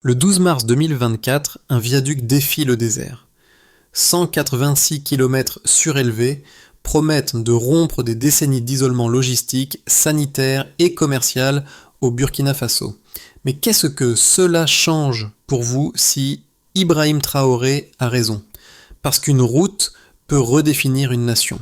Le 12 mars 2024, un viaduc défie le désert. 186 km surélevés promettent de rompre des décennies d'isolement logistique, sanitaire et commercial au Burkina Faso. Mais qu'est-ce que cela change pour vous si Ibrahim Traoré a raison? Parce qu'une route peut redéfinir une nation.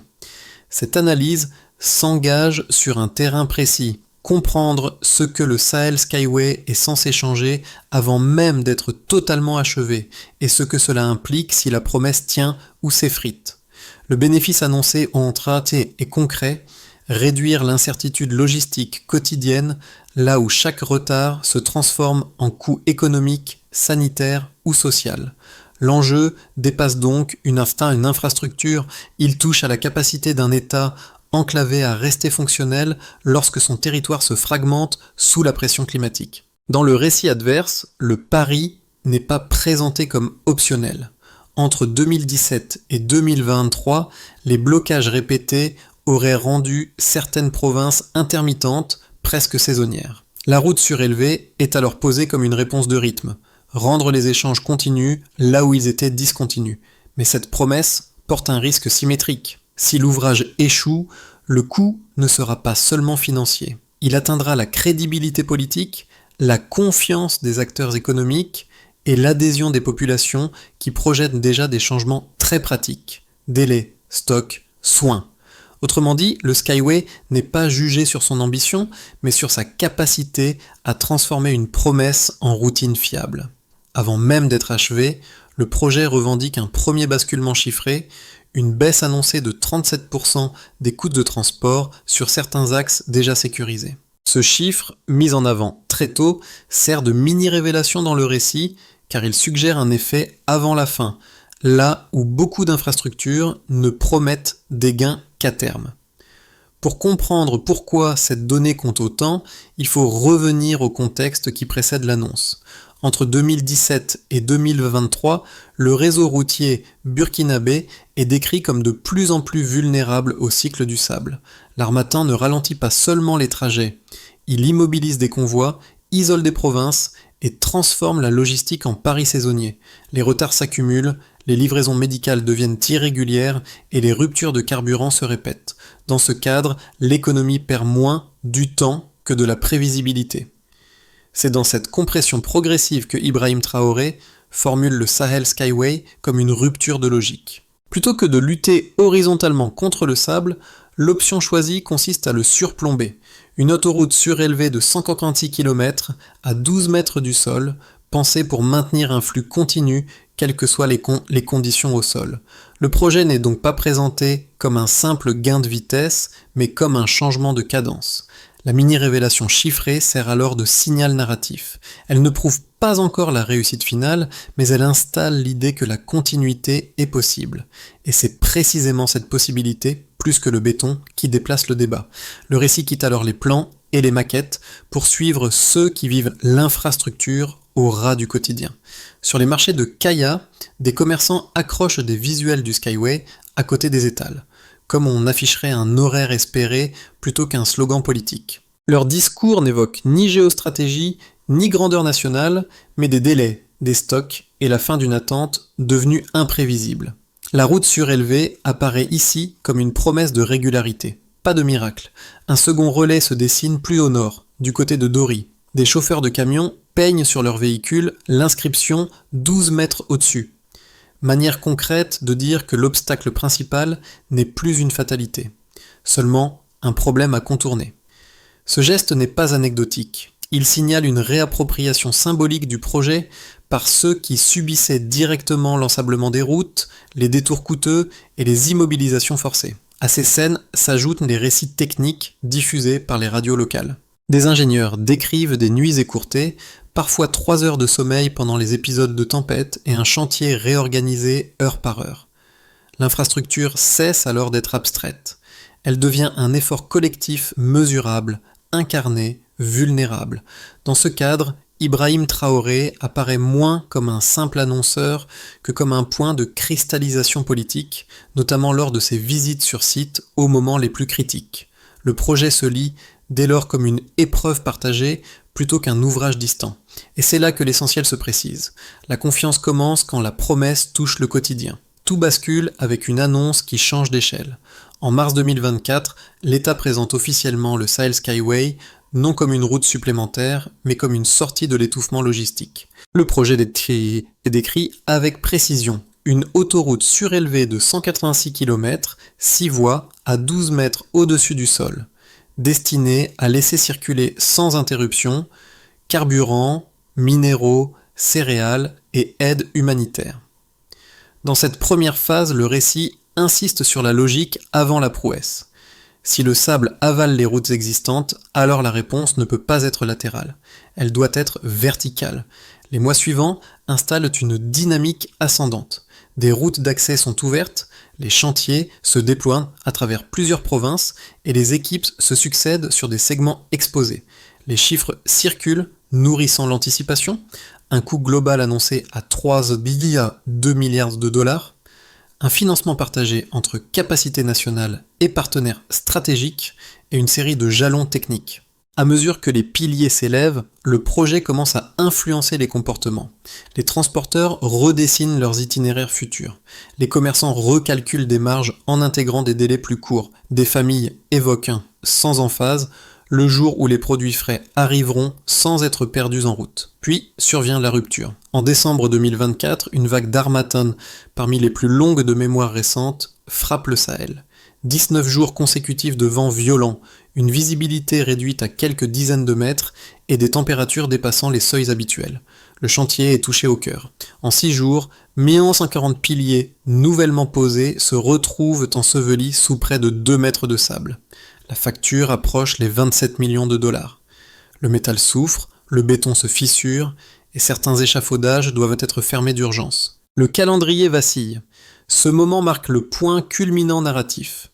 Cette analyse s'engage sur un terrain précis. Comprendre ce que le Sahel Skyway est censé changer avant même d'être totalement achevé et ce que cela implique si la promesse tient ou s'effrite. Le bénéfice annoncé entre AT est concret, réduire l'incertitude logistique quotidienne là où chaque retard se transforme en coût économique, sanitaire ou social. L'enjeu dépasse donc une infrastructure, il touche à la capacité d'un État enclavé à rester fonctionnel lorsque son territoire se fragmente sous la pression climatique. Dans le récit adverse, le pari n'est pas présenté comme optionnel. Entre 2017 et 2023, les blocages répétés auraient rendu certaines provinces intermittentes, presque saisonnières. La route surélevée est alors posée comme une réponse de rythme, rendre les échanges continus là où ils étaient discontinus. Mais cette promesse porte un risque symétrique. Si l'ouvrage échoue, le coût ne sera pas seulement financier. Il atteindra la crédibilité politique, la confiance des acteurs économiques et l'adhésion des populations qui projettent déjà des changements très pratiques. Délai, stock, soins. Autrement dit, le Skyway n'est pas jugé sur son ambition, mais sur sa capacité à transformer une promesse en routine fiable. Avant même d'être achevé, le projet revendique un premier basculement chiffré, une baisse annoncée de 37% des coûts de transport sur certains axes déjà sécurisés. Ce chiffre, mis en avant très tôt, sert de mini-révélation dans le récit, car il suggère un effet avant la fin, là où beaucoup d'infrastructures ne promettent des gains qu'à terme. Pour comprendre pourquoi cette donnée compte autant, il faut revenir au contexte qui précède l'annonce. Entre 2017 et 2023, le réseau routier burkinabé est décrit comme de plus en plus vulnérable au cycle du sable. L'Harmattan ne ralentit pas seulement les trajets, il immobilise des convois, isole des provinces et transforme la logistique en pari saisonnier. Les retards s'accumulent, les livraisons médicales deviennent irrégulières et les ruptures de carburant se répètent. Dans ce cadre, l'économie perd moins du temps que de la prévisibilité. C'est dans cette compression progressive que Ibrahim Traoré formule le Sahel Skyway comme une rupture de logique. Plutôt que de lutter horizontalement contre le sable, l'option choisie consiste à le surplomber. Une autoroute surélevée de 156 km à 12 mètres du sol, pensée pour maintenir un flux continu, quelles que soient les conditions au sol. Le projet n'est donc pas présenté comme un simple gain de vitesse, mais comme un changement de cadence. La mini-révélation chiffrée sert alors de signal narratif. Elle ne prouve pas encore la réussite finale, mais elle installe l'idée que la continuité est possible. Et c'est précisément cette possibilité, plus que le béton, qui déplace le débat. Le récit quitte alors les plans et les maquettes pour suivre ceux qui vivent l'infrastructure au ras du quotidien. Sur les marchés de Kaya, des commerçants accrochent des visuels du Skyway à côté des étals, comme on afficherait un horaire espéré plutôt qu'un slogan politique. Leur discours n'évoque ni géostratégie, ni grandeur nationale, mais des délais, des stocks et la fin d'une attente devenue imprévisible. La route surélevée apparaît ici comme une promesse de régularité, pas de miracle. Un second relais se dessine plus au nord, du côté de Dori. Des chauffeurs de camions peignent sur leur véhicule l'inscription 12 mètres au-dessus. Manière concrète de dire que l'obstacle principal n'est plus une fatalité, seulement un problème à contourner. Ce geste n'est pas anecdotique. Il signale une réappropriation symbolique du projet par ceux qui subissaient directement l'ensablement des routes, les détours coûteux et les immobilisations forcées. À ces scènes s'ajoutent des récits techniques diffusés par les radios locales. Des ingénieurs décrivent des nuits écourtées, parfois 3 heures de sommeil pendant les épisodes de tempête et un chantier réorganisé heure par heure. L'infrastructure cesse alors d'être abstraite. Elle devient un effort collectif mesurable, incarné, vulnérable. Dans ce cadre, Ibrahim Traoré apparaît moins comme un simple annonceur que comme un point de cristallisation politique, notamment lors de ses visites sur site aux moments les plus critiques. Le projet se lit dès lors comme une épreuve partagée plutôt qu'un ouvrage distant. Et c'est là que l'essentiel se précise. La confiance commence quand la promesse touche le quotidien. Tout bascule avec une annonce qui change d'échelle. En mars 2024, l'État présente officiellement le Sahel Skyway, non comme une route supplémentaire, mais comme une sortie de l'étouffement logistique. Le projet est décrit avec précision. Une autoroute surélevée de 186 km, 6 voies, à 12 mètres au-dessus du sol, destinée à laisser circuler sans interruption carburant, minéraux, céréales et aide humanitaire. Dans cette première phase, le récit insiste sur la logique avant la prouesse. Si le sable avale les routes existantes, alors la réponse ne peut pas être latérale. Elle doit être verticale. Les mois suivants installent une dynamique ascendante. Des routes d'accès sont ouvertes, les chantiers se déploient à travers plusieurs provinces et les équipes se succèdent sur des segments exposés. Les chiffres circulent, nourrissant l'anticipation. Un coût global annoncé à 3,2 milliards de dollars. Un financement partagé entre capacités nationales et partenaires stratégiques et une série de jalons techniques. À mesure que les piliers s'élèvent, le projet commence à influencer les comportements. Les transporteurs redessinent leurs itinéraires futurs. Les commerçants recalculent des marges en intégrant des délais plus courts. Des familles évoquent un sans emphase, le jour où les produits frais arriveront sans être perdus en route. Puis survient la rupture. En décembre 2024, une vague d'Harmattan, parmi les plus longues de mémoire récentes, frappe le Sahel. 19 jours consécutifs de vents violents, une visibilité réduite à quelques dizaines de mètres et des températures dépassant les seuils habituels. Le chantier est touché au cœur. En 6 jours, 1140 piliers nouvellement posés se retrouvent ensevelis sous près de 2 mètres de sable. La facture approche les 27 millions de dollars. Le métal souffre, le béton se fissure et certains échafaudages doivent être fermés d'urgence. Le calendrier vacille. Ce moment marque le point culminant narratif.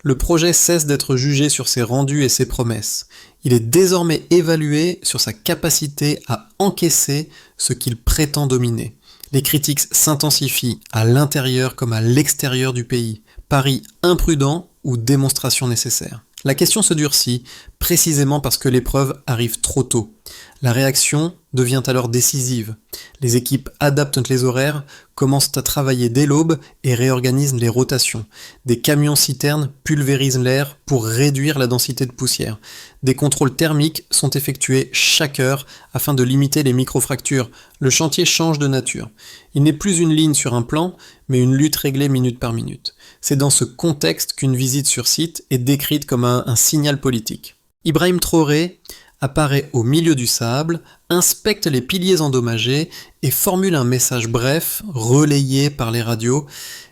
Le projet cesse d'être jugé sur ses rendus et ses promesses. Il est désormais évalué sur sa capacité à encaisser ce qu'il prétend dominer. Les critiques s'intensifient à l'intérieur comme à l'extérieur du pays. Pari imprudent ou démonstration nécessaire. La question se durcit, précisément parce que l'épreuve arrive trop tôt. La réaction devient alors décisive. Les équipes adaptent les horaires, commencent à travailler dès l'aube et réorganisent les rotations. Des camions-citernes pulvérisent l'air pour réduire la densité de poussière. Des contrôles thermiques sont effectués chaque heure afin de limiter les microfractures. Le chantier change de nature. Il n'est plus une ligne sur un plan, mais une lutte réglée minute par minute. C'est dans ce contexte qu'une visite sur site est décrite comme un signal politique. Ibrahim Traoré apparaît au milieu du sable, inspecte les piliers endommagés et formule un message bref, relayé par les radios.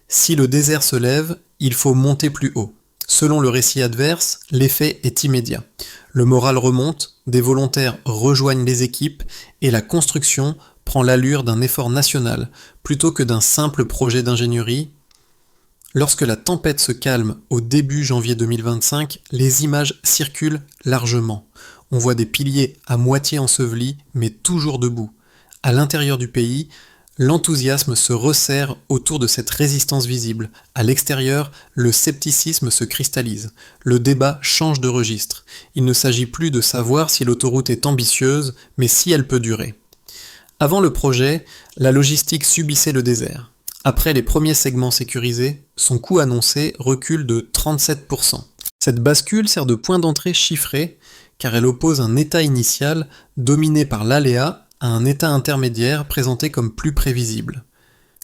Si le désert se lève, il faut monter plus haut. Selon le récit adverse, l'effet est immédiat. Le moral remonte, des volontaires rejoignent les équipes et la construction prend l'allure d'un effort national plutôt que d'un simple projet d'ingénierie. Lorsque la tempête se calme au début janvier 2025, les images circulent largement. On voit des piliers à moitié ensevelis, mais toujours debout. À l'intérieur du pays, l'enthousiasme se resserre autour de cette résistance visible. À l'extérieur, le scepticisme se cristallise. Le débat change de registre. Il ne s'agit plus de savoir si l'autoroute est ambitieuse, mais si elle peut durer. Avant le projet, la logistique subissait le désert. Après les premiers segments sécurisés, son coût annoncé recule de 37%. Cette bascule sert de point d'entrée chiffré, car elle oppose un état initial dominé par l'aléa à un état intermédiaire présenté comme plus prévisible.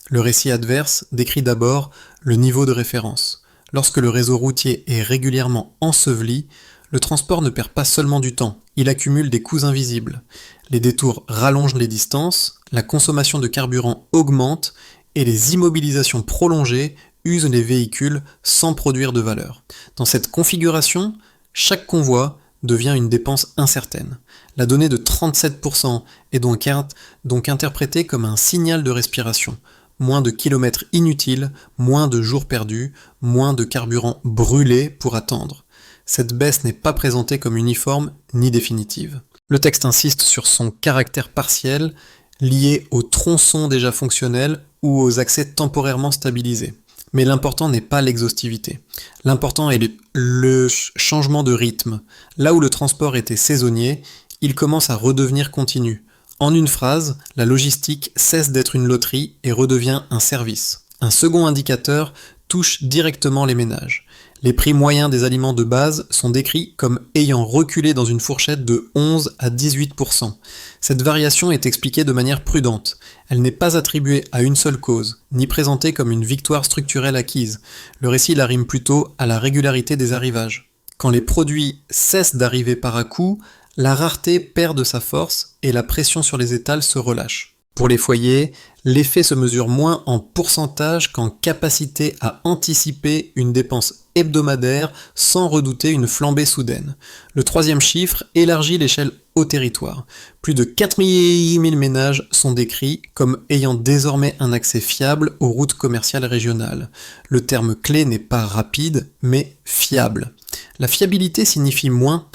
Le récit adverse décrit d'abord le niveau de référence. Lorsque le réseau routier est régulièrement enseveli, le transport ne perd pas seulement du temps, il accumule des coûts invisibles. Les détours rallongent les distances, la consommation de carburant augmente et les immobilisations prolongées usent les véhicules sans produire de valeur. Dans cette configuration, chaque convoi devient une dépense incertaine. La donnée de 37% est donc interprétée comme un signal de respiration. Moins de kilomètres inutiles, moins de jours perdus, moins de carburant brûlé pour attendre. Cette baisse n'est pas présentée comme uniforme ni définitive. Le texte insiste sur son caractère partiel, lié aux tronçons déjà fonctionnels ou aux accès temporairement stabilisés. Mais l'important n'est pas l'exhaustivité. L'important est le changement de rythme. Là où le transport était saisonnier, il commence à redevenir continu. En une phrase, la logistique cesse d'être une loterie et redevient un service. Un second indicateur touche directement les ménages. Les prix moyens des aliments de base sont décrits comme ayant reculé dans une fourchette de 11 à 18%. Cette variation est expliquée de manière prudente. Elle n'est pas attribuée à une seule cause, ni présentée comme une victoire structurelle acquise. Le récit la rime plutôt à la régularité des arrivages. Quand les produits cessent d'arriver par à-coups, la rareté perd de sa force et la pression sur les étals se relâche. Pour les foyers, l'effet se mesure moins en pourcentage qu'en capacité à anticiper une dépense hebdomadaire sans redouter une flambée soudaine. Le troisième chiffre élargit l'échelle au territoire. Plus de 4000 ménages sont décrits comme ayant désormais un accès fiable aux routes commerciales régionales. Le terme clé n'est pas rapide, mais fiable. La fiabilité signifie moins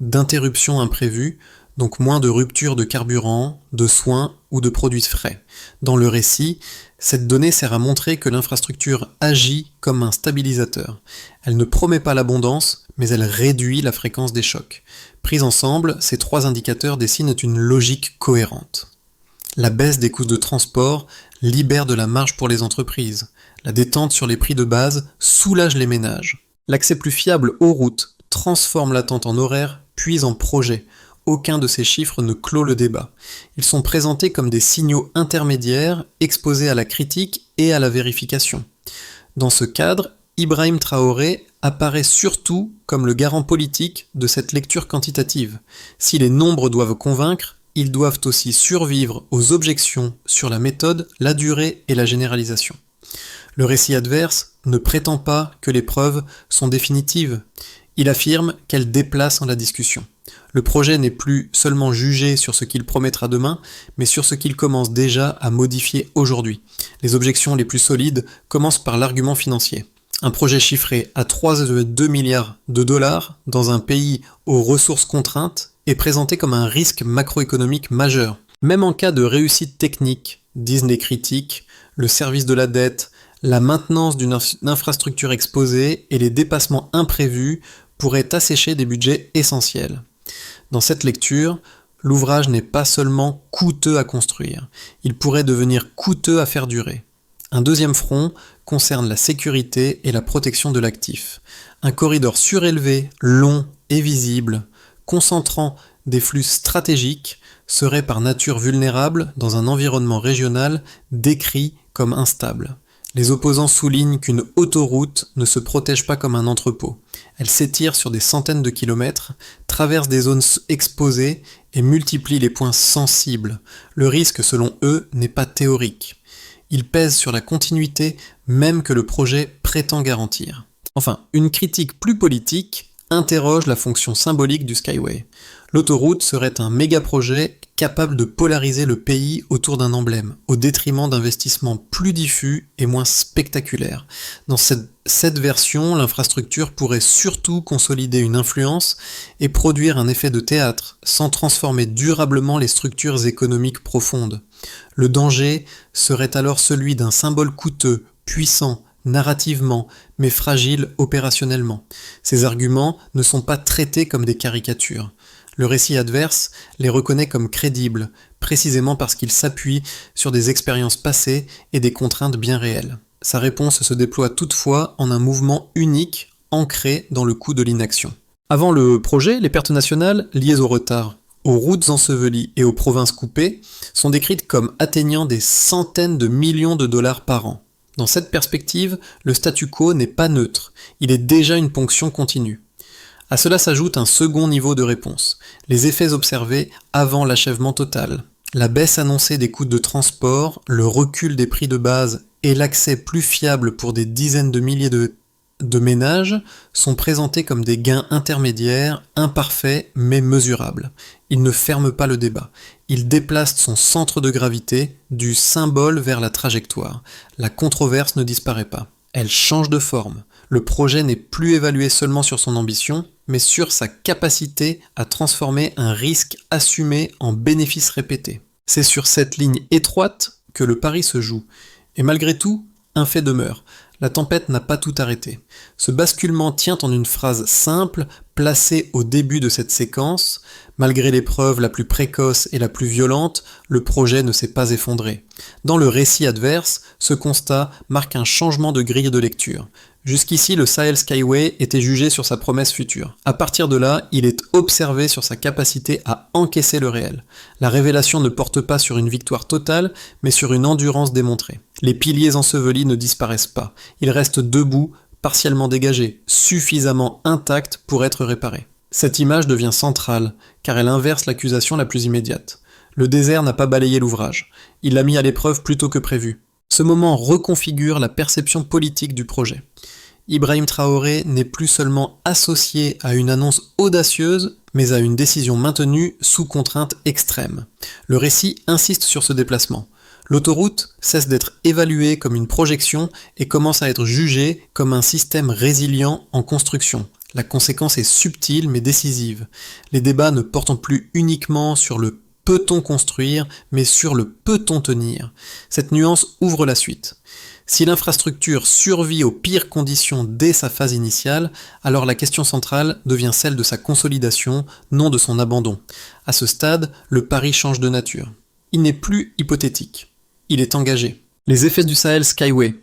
d'interruptions imprévues, donc moins de ruptures de carburant, de soins ou de produits frais. Dans le récit, cette donnée sert à montrer que l'infrastructure agit comme un stabilisateur. Elle ne promet pas l'abondance, mais elle réduit la fréquence des chocs. Pris ensemble, ces trois indicateurs dessinent une logique cohérente. La baisse des coûts de transport libère de la marge pour les entreprises. La détente sur les prix de base soulage les ménages. L'accès plus fiable aux routes transforme l'attente en horaire, puis en projet. Aucun de ces chiffres ne clôt le débat. Ils sont présentés comme des signaux intermédiaires exposés à la critique et à la vérification. Dans ce cadre, Ibrahim Traoré apparaît surtout comme le garant politique de cette lecture quantitative. Si les nombres doivent convaincre, ils doivent aussi survivre aux objections sur la méthode, la durée et la généralisation. Le récit adverse ne prétend pas que les preuves sont définitives. Il affirme qu'elles déplacent la discussion. Le projet n'est plus seulement jugé sur ce qu'il promettra demain, mais sur ce qu'il commence déjà à modifier aujourd'hui. Les objections les plus solides commencent par l'argument financier. Un projet chiffré à 3,2 milliards de dollars dans un pays aux ressources contraintes est présenté comme un risque macroéconomique majeur. Même en cas de réussite technique, disent les critiques, le service de la dette, la maintenance d'une infrastructure exposée et les dépassements imprévus pourraient assécher des budgets essentiels. Dans cette lecture, l'ouvrage n'est pas seulement coûteux à construire, il pourrait devenir coûteux à faire durer. Un deuxième front concerne la sécurité et la protection de l'actif. Un corridor surélevé, long et visible, concentrant des flux stratégiques, serait par nature vulnérable dans un environnement régional décrit comme instable. Les opposants soulignent qu'une autoroute ne se protège pas comme un entrepôt. Elle s'étire sur des centaines de kilomètres, traverse des zones exposées et multiplie les points sensibles. Le risque, selon eux, n'est pas théorique. Il pèse sur la continuité même que le projet prétend garantir. Enfin, une critique plus politique interroge la fonction symbolique du Skyway. L'autoroute serait un méga-projet capable de polariser le pays autour d'un emblème, au détriment d'investissements plus diffus et moins spectaculaires. Dans cette version, l'infrastructure pourrait surtout consolider une influence et produire un effet de théâtre, sans transformer durablement les structures économiques profondes. Le danger serait alors celui d'un symbole coûteux, puissant, narrativement, mais fragile opérationnellement. Ces arguments ne sont pas traités comme des caricatures. Le récit adverse les reconnaît comme crédibles, précisément parce qu'ils s'appuient sur des expériences passées et des contraintes bien réelles. Sa réponse se déploie toutefois en un mouvement unique, ancré dans le coût de l'inaction. Avant le projet, les pertes nationales liées au retard, aux routes ensevelies et aux provinces coupées sont décrites comme atteignant des centaines de millions de dollars par an. Dans cette perspective, le statu quo n'est pas neutre, il est déjà une ponction continue. À cela s'ajoute un second niveau de réponse, les effets observés avant l'achèvement total. La baisse annoncée des coûts de transport, le recul des prix de base et l'accès plus fiable pour des dizaines de milliers de ménages sont présentés comme des gains intermédiaires, imparfaits mais mesurables. Ils ne ferment pas le débat. Ils déplacent son centre de gravité du symbole vers la trajectoire. La controverse ne disparaît pas. Elle change de forme. Le projet n'est plus évalué seulement sur son ambition, mais sur sa capacité à transformer un risque assumé en bénéfice répété. C'est sur cette ligne étroite que le pari se joue. Et malgré tout, un fait demeure. La tempête n'a pas tout arrêté. Ce basculement tient en une phrase simple, Placé au début de cette séquence, malgré l'épreuve la plus précoce et la plus violente, le projet ne s'est pas effondré. Dans le récit adverse, ce constat marque un changement de grille de lecture. Jusqu'ici, le Sahel Skyway était jugé sur sa promesse future. À partir de là, il est observé sur sa capacité à encaisser le réel. La révélation ne porte pas sur une victoire totale, mais sur une endurance démontrée. Les piliers ensevelis ne disparaissent pas. Ils restent debout, partiellement dégagés, suffisamment intacts pour être réparés. Cette image devient centrale, car elle inverse l'accusation la plus immédiate. Le désert n'a pas balayé l'ouvrage. Il l'a mis à l'épreuve plus tôt que prévu. Ce moment reconfigure la perception politique du projet. Ibrahim Traoré n'est plus seulement associé à une annonce audacieuse, mais à une décision maintenue sous contrainte extrême. Le récit insiste sur ce déplacement. L'autoroute cesse d'être évaluée comme une projection et commence à être jugée comme un système résilient en construction. La conséquence est subtile mais décisive. Les débats ne portent plus uniquement sur le peut-on construire, mais sur le peut-on tenir. Cette nuance ouvre la suite. Si l'infrastructure survit aux pires conditions dès sa phase initiale, alors la question centrale devient celle de sa consolidation, non de son abandon. À ce stade, le pari change de nature. Il n'est plus hypothétique. Il est engagé. Les effets du Sahel Skyway,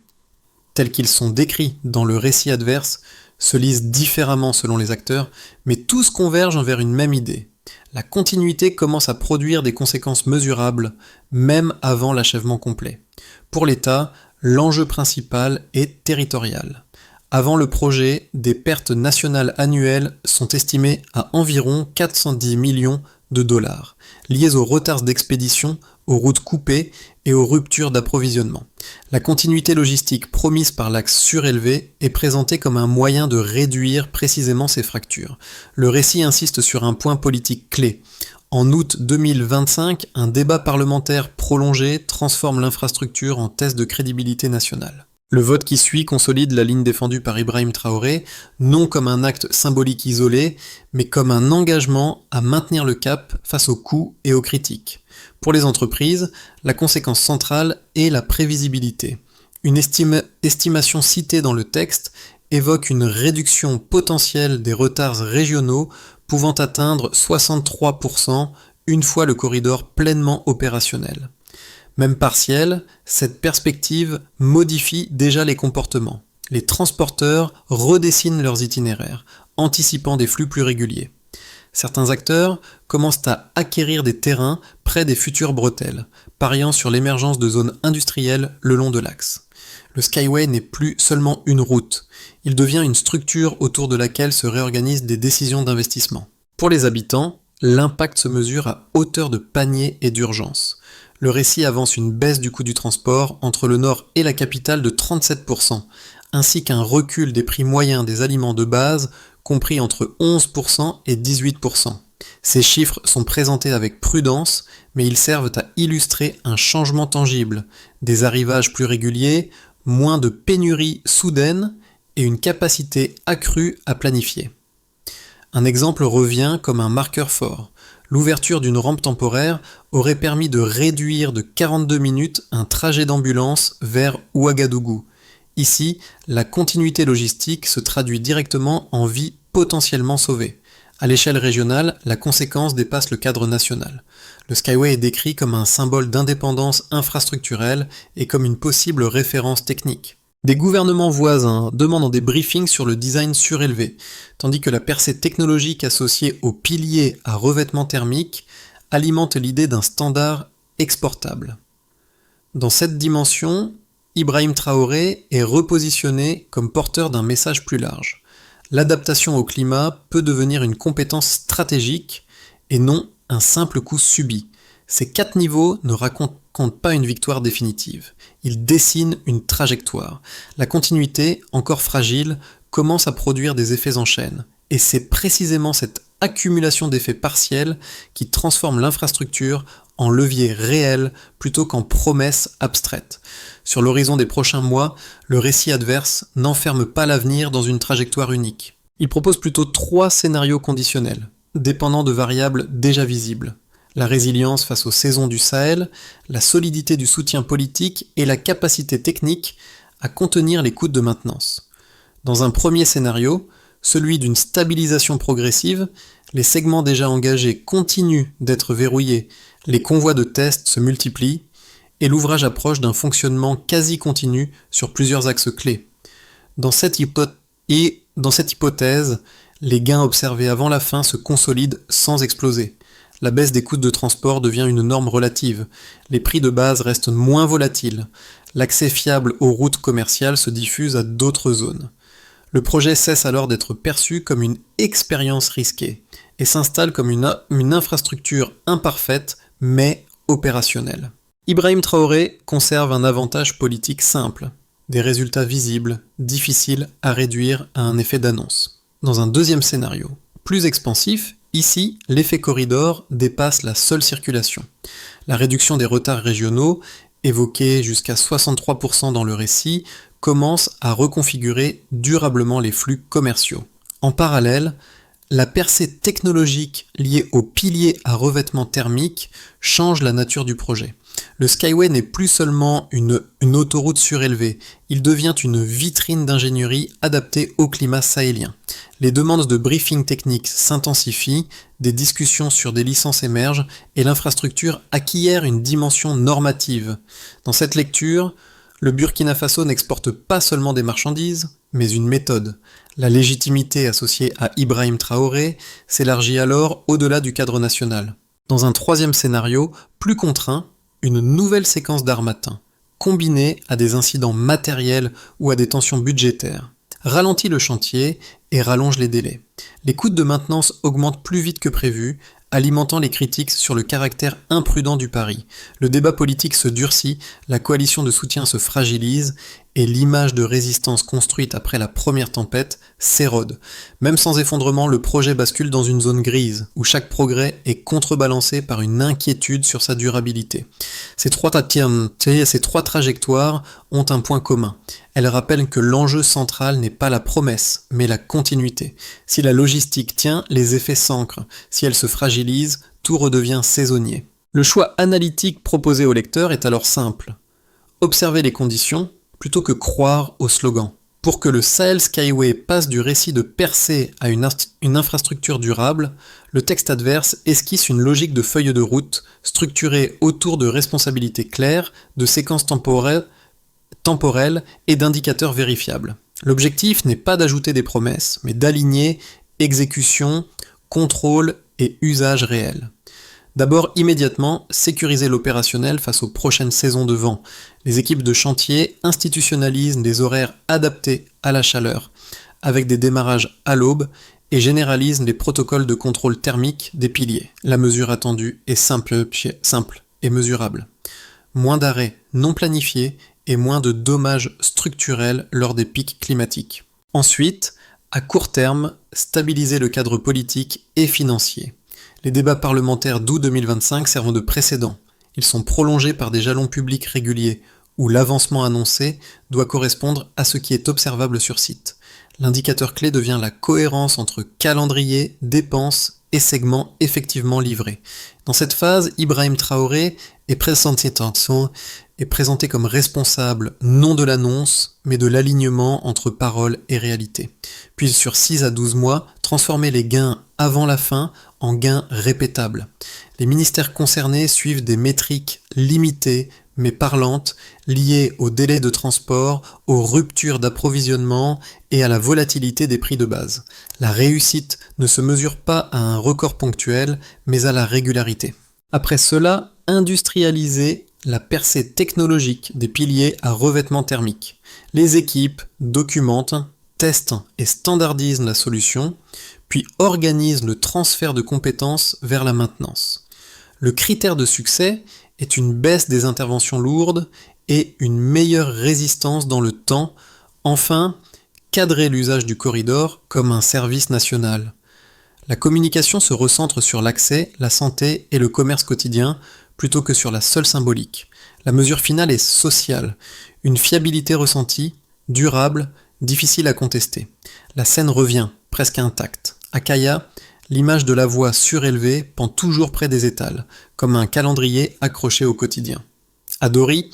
tels qu'ils sont décrits dans le récit adverse, se lisent différemment selon les acteurs, mais tous convergent vers une même idée. La continuité commence à produire des conséquences mesurables, même avant l'achèvement complet. Pour l'État, l'enjeu principal est territorial. Avant le projet, des pertes nationales annuelles sont estimées à environ 410 millions de dollars, liées aux retards d'expédition, aux routes coupées et aux ruptures d'approvisionnement. La continuité logistique promise par l'axe surélevé est présentée comme un moyen de réduire précisément ces fractures. Le récit insiste sur un point politique clé. En août 2025, un débat parlementaire prolongé transforme l'infrastructure en test de crédibilité nationale. Le vote qui suit consolide la ligne défendue par Ibrahim Traoré, non comme un acte symbolique isolé, mais comme un engagement à maintenir le cap face aux coûts et aux critiques. Pour les entreprises, la conséquence centrale est la prévisibilité. Une estimation citée dans le texte évoque une réduction potentielle des retards régionaux pouvant atteindre 63% une fois le corridor pleinement opérationnel. Même partielle, cette perspective modifie déjà les comportements. Les transporteurs redessinent leurs itinéraires, anticipant des flux plus réguliers. Certains acteurs commencent à acquérir des terrains près des futures bretelles, pariant sur l'émergence de zones industrielles le long de l'axe. Le Skyway n'est plus seulement une route, il devient une structure autour de laquelle se réorganisent des décisions d'investissement. Pour les habitants, l'impact se mesure à hauteur de panier et d'urgence. Le récit avance une baisse du coût du transport entre le nord et la capitale de 37%, ainsi qu'un recul des prix moyens des aliments de base, compris entre 11% et 18%. Ces chiffres sont présentés avec prudence, mais ils servent à illustrer un changement tangible, des arrivages plus réguliers, moins de pénuries soudaines et une capacité accrue à planifier. Un exemple revient comme un marqueur fort. L'ouverture d'une rampe temporaire aurait permis de réduire de 42 minutes un trajet d'ambulance vers Ouagadougou. Ici, la continuité logistique se traduit directement en vies potentiellement sauvées. À l'échelle régionale, la conséquence dépasse le cadre national. Le Skyway est décrit comme un symbole d'indépendance infrastructurelle et comme une possible référence technique. Des gouvernements voisins demandent des briefings sur le design surélevé, tandis que la percée technologique associée aux piliers à revêtement thermique alimente l'idée d'un standard exportable. Dans cette dimension, Ibrahim Traoré est repositionné comme porteur d'un message plus large. L'adaptation au climat peut devenir une compétence stratégique et non un simple coup subi. Ces 4 niveaux ne racontent pas une victoire définitive. Ils dessinent une trajectoire. La continuité, encore fragile, commence à produire des effets en chaîne. Et c'est précisément cette accumulation d'effets partiels qui transforme l'infrastructure en levier réel plutôt qu'en promesse abstraite. Sur l'horizon des prochains mois, le récit adverse n'enferme pas l'avenir dans une trajectoire unique. Il propose plutôt 3 scénarios conditionnels, dépendant de variables déjà visibles. La résilience face aux saisons du Sahel, la solidité du soutien politique et la capacité technique à contenir les coûts de maintenance. Dans un premier scénario, celui d'une stabilisation progressive, les segments déjà engagés continuent d'être verrouillés, les convois de tests se multiplient, et l'ouvrage approche d'un fonctionnement quasi continu sur plusieurs axes clés. Dans cette hypothèse, les gains observés avant la fin se consolident sans exploser. La baisse des coûts de transport devient une norme relative, les prix de base restent moins volatiles, l'accès fiable aux routes commerciales se diffuse à d'autres zones. Le projet cesse alors d'être perçu comme une expérience risquée et s'installe comme une infrastructure imparfaite mais opérationnelle. Ibrahim Traoré conserve un avantage politique simple, des résultats visibles, difficiles à réduire à un effet d'annonce. Dans un deuxième scénario, plus expansif, ici, l'effet corridor dépasse la seule circulation. La réduction des retards régionaux, évoquée jusqu'à 63% dans le récit, commence à reconfigurer durablement les flux commerciaux. En parallèle, la percée technologique liée au pilier à revêtement thermique change la nature du projet. Le Skyway n'est plus seulement une autoroute surélevée, il devient une vitrine d'ingénierie adaptée au climat sahélien. Les demandes de briefing technique s'intensifient, des discussions sur des licences émergent et l'infrastructure acquiert une dimension normative. Dans cette lecture, le Burkina Faso n'exporte pas seulement des marchandises, mais une méthode. La légitimité associée à Ibrahim Traoré s'élargit alors au-delà du cadre national. Dans un troisième scénario, plus contraint, une nouvelle séquence d'Harmattan, combinée à des incidents matériels ou à des tensions budgétaires, ralentit le chantier et rallonge les délais. Les coûts de maintenance augmentent plus vite que prévu, alimentant les critiques sur le caractère imprudent du pari. Le débat politique se durcit, la coalition de soutien se fragilise, et l'image de résistance construite après la première tempête s'érode. Même sans effondrement, le projet bascule dans une zone grise, où chaque progrès est contrebalancé par une inquiétude sur sa durabilité. Ces trois trajectoires ont un point commun. Elles rappellent que l'enjeu central n'est pas la promesse, mais la continuité. Si la logistique tient, les effets s'ancrent. Si elle se fragilise, tout redevient saisonnier. Le choix analytique proposé au lecteur est alors simple. Observer les conditions, plutôt que croire au slogan. Pour que le Sahel Skyway passe du récit de percée à une infrastructure durable, le texte adverse esquisse une logique de feuille de route structurée autour de responsabilités claires, de séquences temporelles et d'indicateurs vérifiables. L'objectif n'est pas d'ajouter des promesses, mais d'aligner exécution, contrôle et usage réel. D'abord, immédiatement, sécuriser l'opérationnel face aux prochaines saisons de vent. Les équipes de chantier institutionnalisent des horaires adaptés à la chaleur, avec des démarrages à l'aube, et généralisent les protocoles de contrôle thermique des piliers. La mesure attendue est simple et mesurable. Moins d'arrêts non planifiés et moins de dommages structurels lors des pics climatiques. Ensuite, à court terme, stabiliser le cadre politique et financier. Les débats parlementaires d'août 2025 servent de précédent. Ils sont prolongés par des jalons publics réguliers, où l'avancement annoncé doit correspondre à ce qui est observable sur site. L'indicateur clé devient la cohérence entre calendrier, dépenses et segments effectivement livrés. Dans cette phase, Ibrahim Traoré est présenté comme responsable non de l'annonce, mais de l'alignement entre parole et réalité. Puis sur 6 à 12 mois, transformer les gains avant la fin en gains répétables. Les ministères concernés suivent des métriques limitées mais parlantes, liées au délai de transport, aux ruptures d'approvisionnement et à la volatilité des prix de base. La réussite ne se mesure pas à un record ponctuel, mais à la régularité. Après cela, industrialiser la percée technologique des piliers à revêtement thermique. Les équipes documentent, testent et standardisent la solution, puis organisent le transfert de compétences vers la maintenance. Le critère de succès est une baisse des interventions lourdes et une meilleure résistance dans le temps. Enfin, cadrer l'usage du corridor comme un service national. La communication se recentre sur l'accès, la santé et le commerce quotidien plutôt que sur la seule symbolique. La mesure finale est sociale, une fiabilité ressentie, durable, difficile à contester. La scène revient, presque intacte. À Kaya, l'image de la voie surélevée pend toujours près des étals, comme un calendrier accroché au quotidien. À Dori,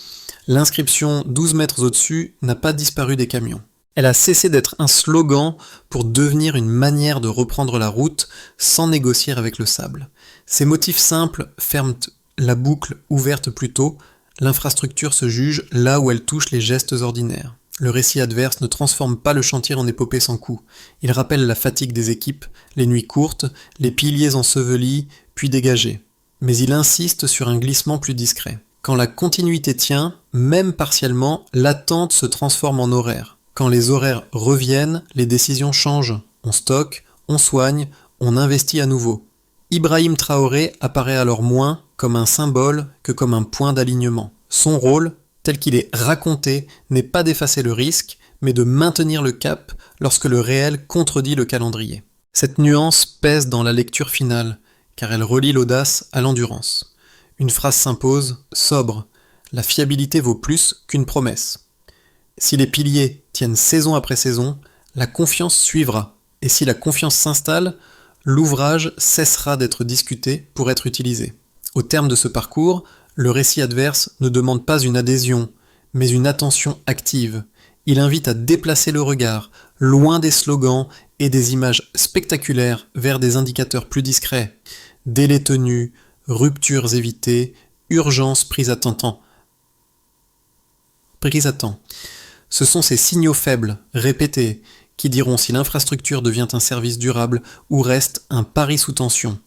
l'inscription 12 mètres au-dessus n'a pas disparu des camions. Elle a cessé d'être un slogan pour devenir une manière de reprendre la route sans négocier avec le sable. Ces motifs simples ferment la boucle ouverte plus tôt, l'infrastructure se juge là où elle touche les gestes ordinaires. Le récit adverse ne transforme pas le chantier en épopée sans coup. Il rappelle la fatigue des équipes, les nuits courtes, les piliers ensevelis, puis dégagés. Mais il insiste sur un glissement plus discret. Quand la continuité tient, même partiellement, l'attente se transforme en horaire. Quand les horaires reviennent, les décisions changent. On stocke, on soigne, on investit à nouveau. Ibrahim Traoré apparaît alors moins comme un symbole que comme un point d'alignement. Son rôle, tel qu'il est raconté, n'est pas d'effacer le risque, mais de maintenir le cap lorsque le réel contredit le calendrier. Cette nuance pèse dans la lecture finale, car elle relie l'audace à l'endurance. Une phrase s'impose, sobre, la fiabilité vaut plus qu'une promesse. Si les piliers tiennent saison après saison, la confiance suivra, et si la confiance s'installe, l'ouvrage cessera d'être discuté pour être utilisé. Au terme de ce parcours, le récit adverse ne demande pas une adhésion, mais une attention active. Il invite à déplacer le regard, loin des slogans et des images spectaculaires vers des indicateurs plus discrets. Délais tenus, ruptures évitées, urgences prises à temps. Ce sont ces signaux faibles, répétés, qui diront si l'infrastructure devient un service durable ou reste un pari sous tension.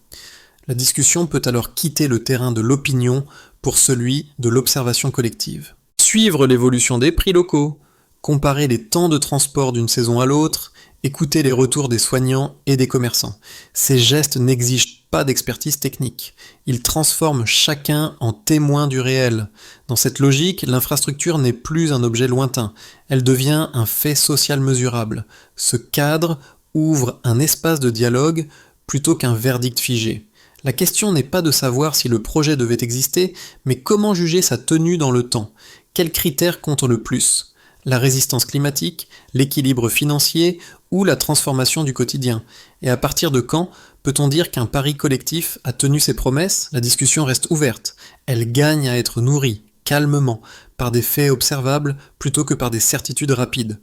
La discussion peut alors quitter le terrain de l'opinion pour celui de l'observation collective. Suivre l'évolution des prix locaux, comparer les temps de transport d'une saison à l'autre, écouter les retours des soignants et des commerçants. Ces gestes n'exigent pas d'expertise technique. Ils transforment chacun en témoin du réel. Dans cette logique, l'infrastructure n'est plus un objet lointain. Elle devient un fait social mesurable. Ce cadre ouvre un espace de dialogue plutôt qu'un verdict figé. La question n'est pas de savoir si le projet devait exister, mais comment juger sa tenue dans le temps. Quels critères comptent le plus ? La résistance climatique, l'équilibre financier ou la transformation du quotidien. Et à partir de quand peut-on dire qu'un pari collectif a tenu ses promesses ? La discussion reste ouverte. Elle gagne à être nourrie, calmement, par des faits observables plutôt que par des certitudes rapides.